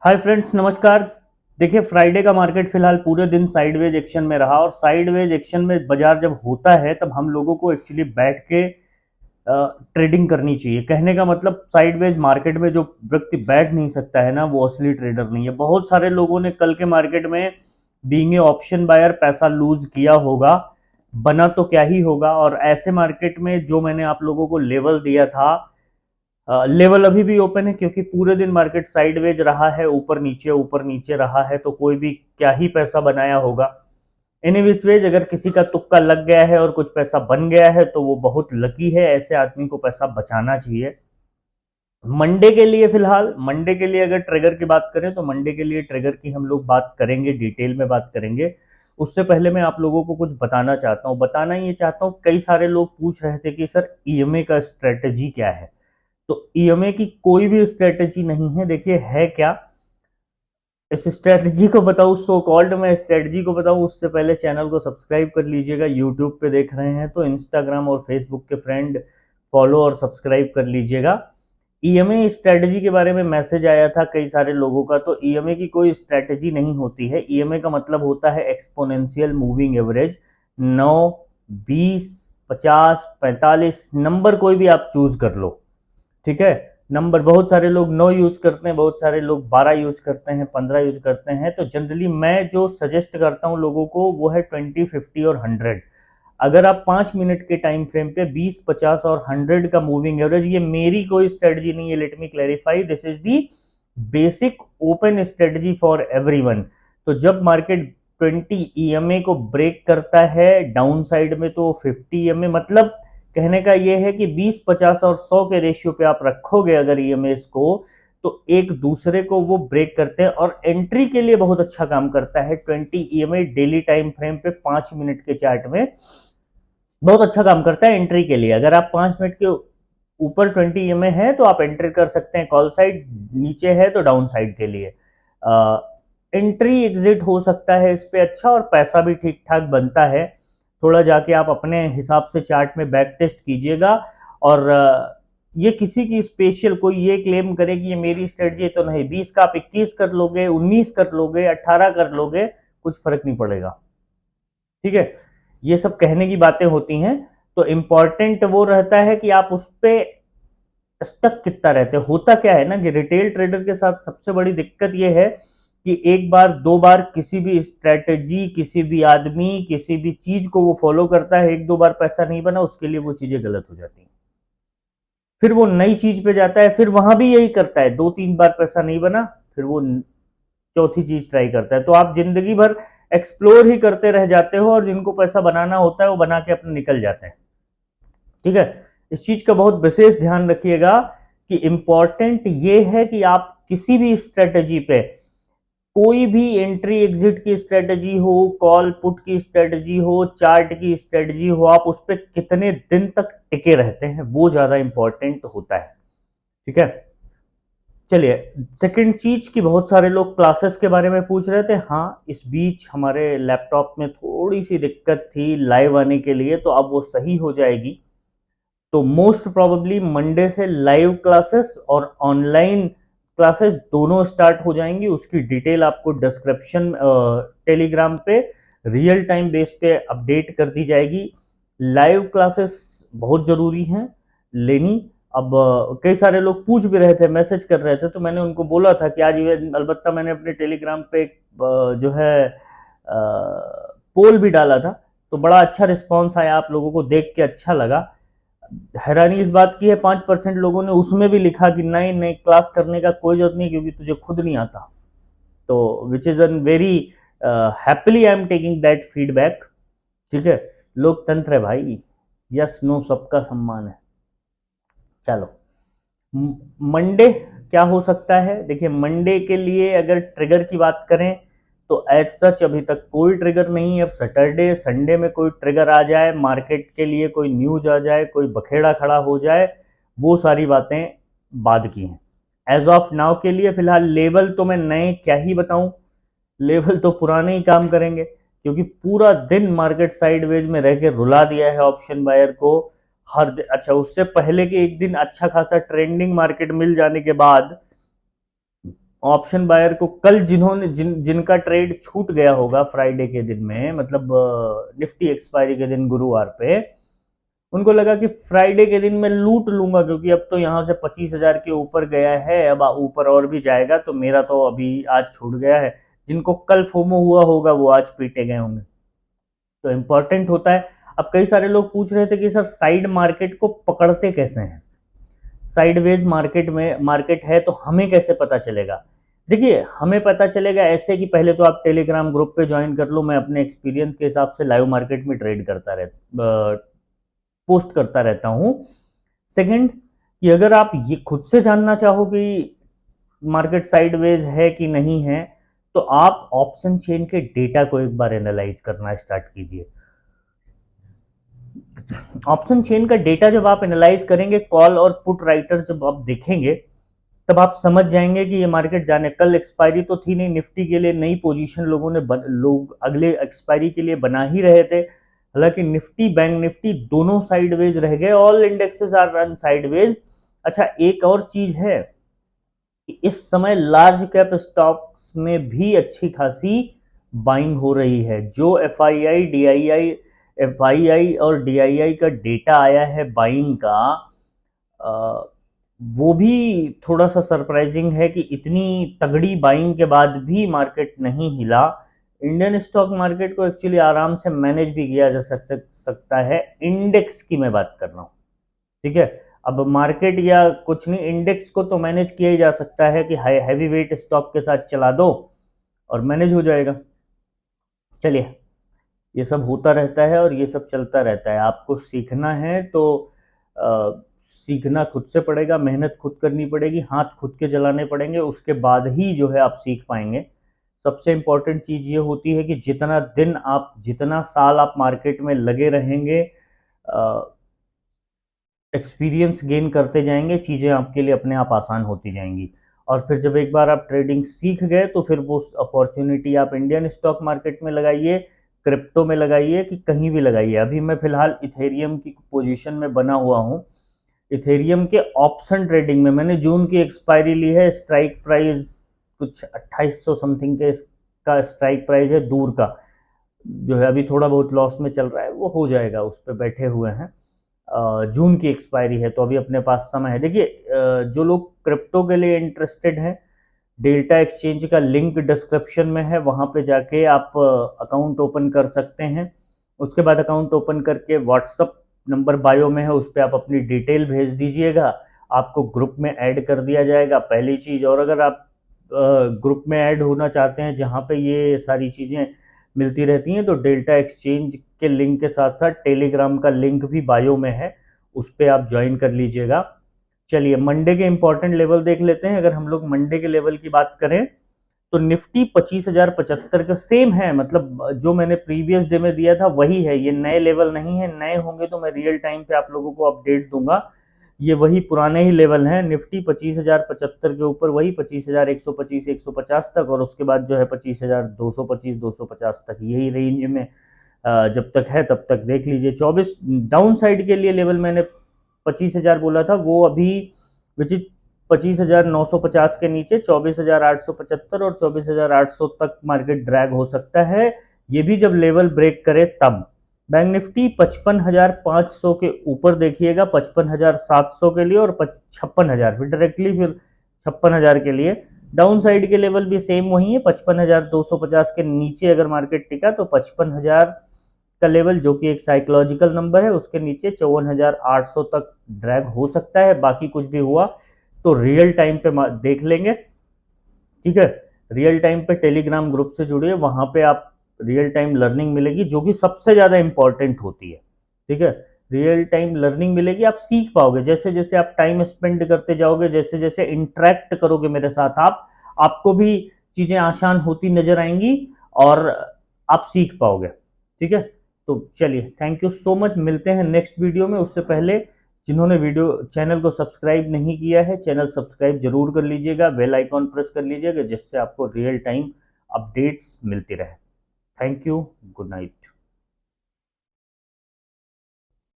Hi friends, नमस्कार। देखिए, Friday का मार्केट फिलहाल पूरे दिन साइडवेज एक्शन में रहा और साइडवेज एक्शन में बाजार जब होता है तब हम लोगों को एक्चुअली बैठ के ट्रेडिंग करनी चाहिए। कहने का मतलब, साइडवेज मार्केट में जो व्यक्ति बैठ नहीं सकता है ना, वो असली ट्रेडर नहीं है। बहुत सारे लोगों ने कल के मार्केट में बीइंग ए ऑप्शन बायर पैसा लूज किया होगा, बना तो क्या ही होगा। और ऐसे मार्केट में जो मैंने आप लोगों को लेवल दिया था, लेवल अभी भी ओपन है क्योंकि पूरे दिन मार्केट साइडवेज रहा है, ऊपर नीचे रहा है, तो कोई भी क्या ही पैसा बनाया होगा। एनी विच वेज, अगर किसी का तुक्का लग गया है और कुछ पैसा बन गया है तो वो बहुत लकी है। ऐसे आदमी को पैसा बचाना चाहिए। मंडे के लिए, फिलहाल मंडे के लिए अगर ट्रिगर की बात करें तो मंडे के लिए ट्रिगर की हम लोग बात करेंगे, डिटेल में बात करेंगे। उससे पहले मैं आप लोगों को कुछ बताना चाहता हूँ। बताना ये चाहता हूँ, कई सारे लोग पूछ रहे थे कि सर ईएमए का स्ट्रेटेजी क्या है। तो ईएमए की कोई भी स्ट्रेटेजी नहीं है। देखिए है क्या, इस स्ट्रेटजी को बताऊं, सो कॉल्ड मैं स्ट्रेटजी को बताऊं उससे पहले चैनल को सब्सक्राइब कर लीजिएगा। यूट्यूब पे देख रहे हैं तो इंस्टाग्राम और फेसबुक के फ्रेंड फॉलो और सब्सक्राइब कर लीजिएगा। ईएमए स्ट्रेटजी के बारे में मैसेज आया था कई सारे लोगों का, तो ईएमए की कोई स्ट्रेटजी नहीं होती है। ईएमए का मतलब होता है एक्सपोनेंशियल मूविंग एवरेज। 9, 20, 50, 45 नंबर कोई भी आप चूज कर लो, ठीक है। नंबर बहुत सारे लोग 9 यूज करते हैं, बहुत सारे लोग 12 यूज करते हैं, 15 यूज करते हैं। तो जनरली मैं जो सजेस्ट करता हूं लोगों को वो है 20, 50 और 100। अगर आप 5 मिनट के टाइम फ्रेम पे 20, 50 और 100 का मूविंग एवरेज, ये मेरी कोई स्ट्रेटजी नहीं है, let me clarify, this is the basic open strategy for everyone. तो जब मार्केट 20 ईएमए को ब्रेक करता है डाउन साइड में, तो 50 ईएमए, मतलब कहने का ये है कि 20, 50 और 100 के रेशियो पे आप रखोगे अगर ईएमएस को, तो एक दूसरे को वो ब्रेक करते हैं और एंट्री के लिए बहुत अच्छा काम करता है। 20 ईएमए डेली टाइम फ्रेम पे 5 मिनट के चार्ट में बहुत अच्छा काम करता है एंट्री के लिए। अगर आप 5 मिनट के ऊपर 20 ईएमए है तो आप एंट्री कर सकते हैं कॉल साइड, नीचे है तो डाउन साइड के लिए एंट्री एग्जिट हो सकता है इस पे अच्छा, और पैसा भी ठीक ठाक बनता है। थोड़ा जाके आप अपने हिसाब से चार्ट में बैक टेस्ट कीजिएगा। और ये किसी की स्पेशल कोई ये क्लेम करे कि ये मेरी स्ट्रेटजी तो नहीं, 20 का आप 21 कर लोगे, 19 कर लोगे, 18 कर लोगे, कुछ फर्क नहीं पड़ेगा, ठीक है। ये सब कहने की बातें होती हैं। तो इंपॉर्टेंट वो रहता है कि आप उस पर स्टक कितना रहते। होता क्या है ना कि रिटेल ट्रेडर के साथ सबसे बड़ी दिक्कत ये है कि एक बार दो बार किसी भी स्ट्रेटजी, किसी भी आदमी, किसी भी चीज को वो फॉलो करता है, एक दो बार पैसा नहीं बना, उसके लिए वो चीजें गलत हो जाती हैं। फिर वो नई चीज पे जाता है, फिर वहां भी यही करता है, दो तीन बार पैसा नहीं बना, फिर वो चौथी चीज ट्राई करता है। तो आप जिंदगी भर एक्सप्लोर ही करते रह जाते हो और जिनको पैसा बनाना होता है वो बना के अपने निकल जाते हैं, ठीक है। इस चीज का बहुत विशेष ध्यान रखिएगा कि इंपॉर्टेंट ये है कि आप किसी भी स्ट्रेटजी पे, कोई भी एंट्री एग्जिट की स्ट्रेटजी हो, कॉल पुट की स्ट्रेटजी हो, चार्ट की स्ट्रेटजी हो, आप उस पर कितने दिन तक टिके रहते हैं वो ज्यादा इंपॉर्टेंट होता है, ठीक है। चलिए, सेकंड चीज की, बहुत सारे लोग क्लासेस के बारे में पूछ रहे थे। हाँ, इस बीच हमारे लैपटॉप में थोड़ी सी दिक्कत थी लाइव आने के लिए, तो अब वो सही हो जाएगी। तो मोस्ट प्रोबेबली मंडे से लाइव क्लासेस और ऑनलाइन क्लासेस दोनों स्टार्ट हो जाएंगी। उसकी डिटेल आपको डिस्क्रिप्शन टेलीग्राम पे रियल टाइम बेस पे अपडेट कर दी जाएगी। लाइव क्लासेस बहुत ज़रूरी हैं लेनी। अब कई सारे लोग पूछ भी रहे थे, मैसेज कर रहे थे, तो मैंने उनको बोला था कि आज इवेंट, अलबत्ता मैंने अपने टेलीग्राम पे जो है पोल भी डाला था, तो बड़ा अच्छा रिस्पांस आया, आप लोगों को देख के अच्छा लगा। हैरानी इस बात की है, 5% लोगों ने उसमें भी लिखा कि नहीं नहीं, क्लास करने का कोई जरूरत नहीं क्योंकि तुझे खुद नहीं आता। तो which is an very happily I am taking that feedback, ठीक है। लोकतंत्र है भाई, यस नो सबका सम्मान है। चलो, मंडे क्या हो सकता है। देखिए, मंडे के लिए अगर ट्रिगर की बात करें तो एज सच अभी तक कोई ट्रिगर नहीं है। अब सैटरडे संडे में कोई ट्रिगर आ जाए, मार्केट के लिए कोई न्यूज आ जाए, कोई बखेड़ा खड़ा हो जाए, वो सारी बातें बाद की हैं। एज ऑफ नाउ के लिए फिलहाल लेवल तो मैं नए क्या ही बताऊं, लेवल तो पुराने ही काम करेंगे क्योंकि पूरा दिन मार्केट साइडवेज में रह के रुला दिया है ऑप्शन बायर को। हर दिन, अच्छा उससे पहले के एक दिन अच्छा खासा ट्रेंडिंग मार्केट मिल जाने के बाद ऑप्शन बायर को कल जिनका ट्रेड छूट गया होगा फ्राइडे के दिन में, मतलब निफ्टी एक्सपायरी के दिन गुरुवार पे, उनको लगा कि फ्राइडे के दिन मैं लूट लूंगा, क्योंकि अब तो यहाँ से 25,000 के ऊपर गया है, अब ऊपर और भी जाएगा, तो मेरा तो अभी आज छूट गया है। जिनको कल फोमो हुआ होगा वो आज पीटे गए होंगे। तो इम्पोर्टेंट होता है। अब कई सारे लोग पूछ रहे थे कि सर साइड मार्केट को पकड़ते कैसे हैं, साइडवेज मार्केट है तो हमें कैसे पता चलेगा। देखिए, हमें पता चलेगा ऐसे कि पहले तो आप टेलीग्राम ग्रुप पे ज्वाइन कर लो। मैं अपने एक्सपीरियंस के हिसाब से लाइव मार्केट में ट्रेड करता रहता, पोस्ट करता रहता हूँ। सेकंड, कि अगर आप ये खुद से जानना चाहो कि मार्केट साइडवेज है कि नहीं है, तो आप ऑप्शन चेन के डेटा को एक बार एनालाइज करना स्टार्ट कीजिए। ऑप्शन चेन का डेटा जब आप एनालाइज करेंगे, कॉल और पुट राइटर जब आप देखेंगे, तब आप समझ जाएंगे कि ये मार्केट जाने, कल एक्सपायरी तो थी नहीं निफ्टी के लिए, नई पोजीशन लोग अगले एक्सपायरी के लिए बना ही रहे थे। हालांकि निफ्टी, बैंक निफ्टी दोनों साइडवेज रह गए, all indexes are run sideways. अच्छा, एक और चीज है कि इस समय लार्ज कैप स्टॉक्स में भी अच्छी खासी बाइंग हो रही है। जो एफआईआई और डीआईआई का डेटा आया है बाइंग का, वो भी थोड़ा सा सरप्राइजिंग है कि इतनी तगड़ी बाइंग के बाद भी मार्केट नहीं हिला। इंडियन स्टॉक मार्केट को एक्चुअली आराम से मैनेज भी किया जा सकता है। इंडेक्स की मैं बात कर रहा हूँ, ठीक है। अब मार्केट या कुछ नहीं, इंडेक्स को तो मैनेज किया ही जा सकता है कि हैवी वेट स्टॉक के साथ चला दो और मैनेज हो जाएगा। चलिए, ये सब होता रहता है और ये सब चलता रहता है। आपको सीखना है तो सीखना खुद से पड़ेगा, मेहनत खुद करनी पड़ेगी, हाथ खुद के चलाने पड़ेंगे, उसके बाद ही जो है आप सीख पाएंगे। सबसे इम्पोर्टेंट चीज़ ये होती है कि जितना साल आप मार्केट में लगे रहेंगे, एक्सपीरियंस गेन करते जाएंगे, चीज़ें आपके लिए अपने आप आसान होती जाएंगी। और फिर जब एक बार आप ट्रेडिंग सीख गए, तो फिर वो अपॉर्चुनिटी आप इंडियन स्टॉक मार्केट में लगाइए, क्रिप्टो में लगाइए, कि कहीं भी लगाइए। अभी मैं फिलहाल इथेरियम की पोजीशन में बना हुआ हूँ। इथेरियम के ऑप्शन ट्रेडिंग में मैंने जून की एक्सपायरी ली है। स्ट्राइक प्राइस कुछ 2800 समथिंग के इसका स्ट्राइक प्राइस है, दूर का जो है। अभी थोड़ा बहुत लॉस में चल रहा है, वो हो जाएगा, उस पर बैठे हुए हैं। जून की एक्सपायरी है तो अभी अपने पास समय है। देखिए, जो लोग क्रिप्टो के लिए इंटरेस्टेड हैं, डेल्टा एक्सचेंज का लिंक डिस्क्रिप्शन में है, वहाँ पे जाके आप अकाउंट ओपन कर सकते हैं। उसके बाद अकाउंट ओपन करके व्हाट्सअप नंबर बायो में है, उस पर आप अपनी डिटेल भेज दीजिएगा, आपको ग्रुप में ऐड कर दिया जाएगा, पहली चीज़। और अगर आप ग्रुप में ऐड होना चाहते हैं जहाँ पे ये सारी चीज़ें मिलती रहती हैं, तो डेल्टा एक्सचेंज के लिंक के साथ साथ टेलीग्राम का लिंक भी बायो में है, उस पर आप ज्वाइन कर लीजिएगा। चलिए, मंडे के इंपॉर्टेंट लेवल देख लेते हैं। अगर हम लोग मंडे के लेवल की बात करें, तो निफ्टी 25,075 का सेम है, मतलब जो मैंने प्रीवियस डे में दिया था वही है। ये नए लेवल नहीं है, नए होंगे तो मैं रियल टाइम पे आप लोगों को अपडेट दूंगा। ये वही पुराने ही लेवल हैं। निफ्टी 25,075 के ऊपर वही 25,125 150 तक, और उसके बाद जो है 25,225 250 तक, यही रेंज में जब तक है तब तक देख लीजिए। 24 डाउन साइड के लिए लेवल मैंने 25,000 बोला था, वो अभी विच इज 25,950 के नीचे 24,875 और 24,800 तक मार्केट ड्रैग हो सकता है, ये भी जब लेवल ब्रेक करे तब। बैंक निफ्टी 55,500 के ऊपर देखिएगा, 55,700 के लिए, और 56,000 फिर डायरेक्टली, फिर 56,000 के लिए। डाउन साइड के लेवल भी सेम वही है, 55,250 के नीचे अगर मार्केट टिका तो 55,000 का लेवल, जो कि एक साइकोलॉजिकल नंबर है, उसके नीचे 54,800 तक ड्रैग हो सकता है। बाकी कुछ भी हुआ तो रियल टाइम पे देख लेंगे, ठीक है। रियल टाइम पे टेलीग्राम ग्रुप से जुड़िए, वहां पे आप रियल टाइम लर्निंग मिलेगी, जो कि सबसे ज्यादा इंपॉर्टेंट होती है, ठीक है। रियल टाइम लर्निंग मिलेगी, आप सीख पाओगे। जैसे जैसे आप टाइम स्पेंड करते जाओगे, जैसे जैसे इंटरेक्ट करोगे मेरे साथ, आपको भी चीजें आसान होती नजर आएंगी और आप सीख पाओगे, ठीक है। तो चलिए, थैंक यू सो मच, मिलते हैं नेक्स्ट वीडियो में। उससे पहले जिन्होंने चैनल को सब्सक्राइब नहीं किया है, चैनल सब्सक्राइब जरूर कर लीजिएगा, बेल आइकॉन प्रेस कर लीजिएगा, जिससे आपको रियल टाइम अपडेट्स मिलती रहे। Thank you, good night.